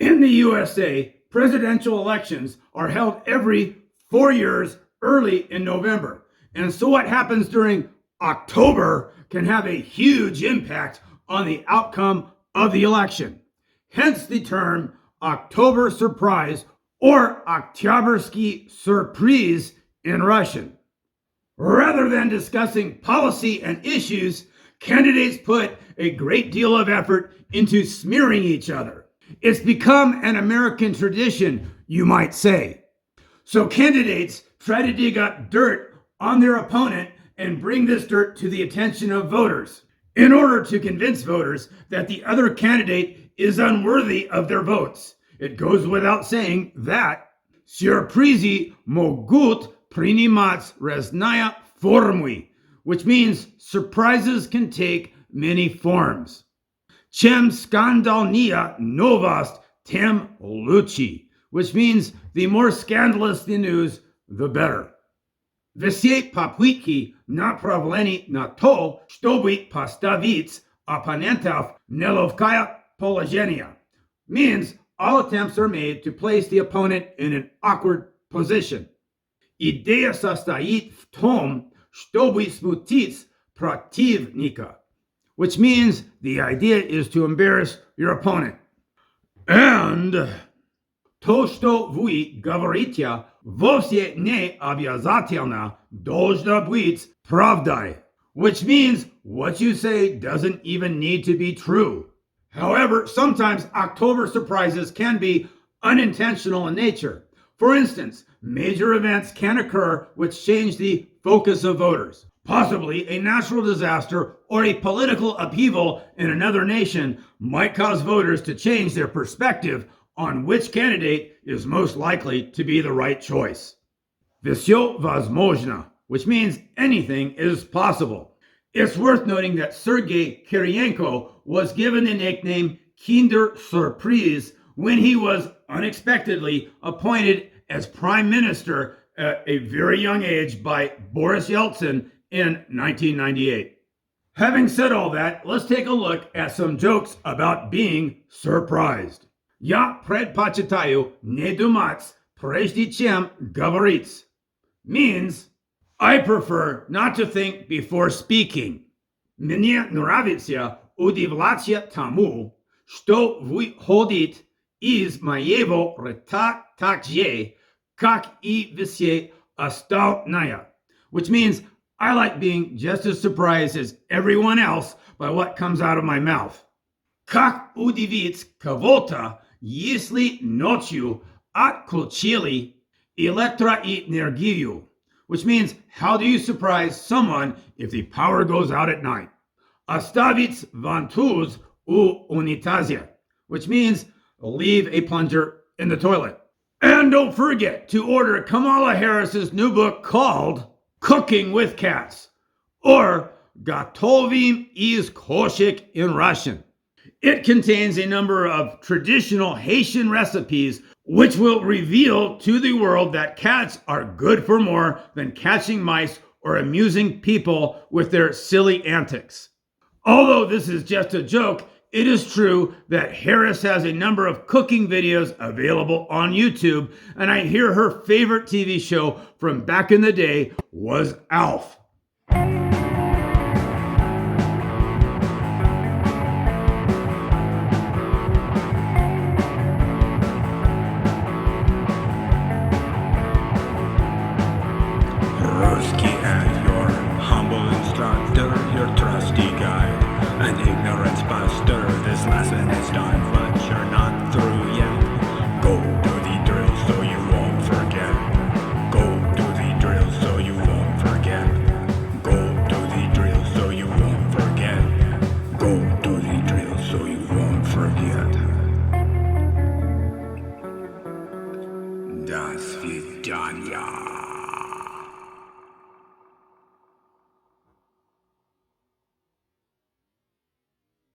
In the USA, presidential elections are held every 4 years early in November. And so what happens during October can have a huge impact on the outcome of the election. Hence the term October surprise or Oktyabrski surprise in Russian. Rather than discussing policy and issues, candidates put a great deal of effort into smearing each other. It's become an American tradition, you might say. So candidates try to dig up dirt on their opponent and bring this dirt to the attention of voters in order to convince voters that the other candidate is unworthy of their votes. It goes without saying that surprizi mogut priнимать разные формы, which means surprises can take many forms. Чем скандальнее новость, тем лучше, which means the more scandalous the news, the better. Все попытки направлены на то, чтобы поставить оппонентов в неловкое положение, means all attempts are made to place the opponent in an awkward position. Идея состоит в том, чтобы смутить противника, which means the idea is to embarrass your opponent. And то, что вы говорите, вовсе не обязательно должно быть правдой, which means what you say doesn't even need to be true. However, sometimes October surprises can be unintentional in nature. For instance, major events can occur which change the focus of voters. Possibly a natural disaster or a political upheaval in another nation might cause voters to change their perspective on which candidate is most likely to be the right choice. Всё возможно, which means anything is possible. It's worth noting that Sergei Kiriyenko was given the nickname Kinder Surprise when he was unexpectedly appointed as prime minister at a very young age by Boris Yeltsin in 1998. Having said all that, let's take a look at some jokes about being surprised. Я предпочитаю не думать, прежде чем говорить, means I prefer not to think before speaking. Мне нравится удивляться тому, что выходит из моего рта так же, как и все остальные, which means I like being just as surprised as everyone else by what comes out of my mouth. Как удивить кого-то, если ночью отключили электроэнергию, which means how do you surprise someone if the power goes out at night? Оставить вантуз у унитазе, which means leave a plunger in the toilet. And don't forget to order Kamala Harris's new book called Cooking with Cats, or Gotovim iz koshik in Russian. It contains a number of traditional Haitian recipes which will reveal to the world that cats are good for more than catching mice or amusing people with their silly antics. Although this is just a joke, it is true that Harris has a number of cooking videos available on YouTube, and I hear her favorite TV show from back in the day was Alf. Ruski and your humble instructor, your trusty guide, an ignorance buster. This lesson is done, but you're not through yet. Go do the drill so you won't forget. Go do the drill so you won't forget. Go do the drill so you won't forget. Go do the drill so you won't forget. До свидания.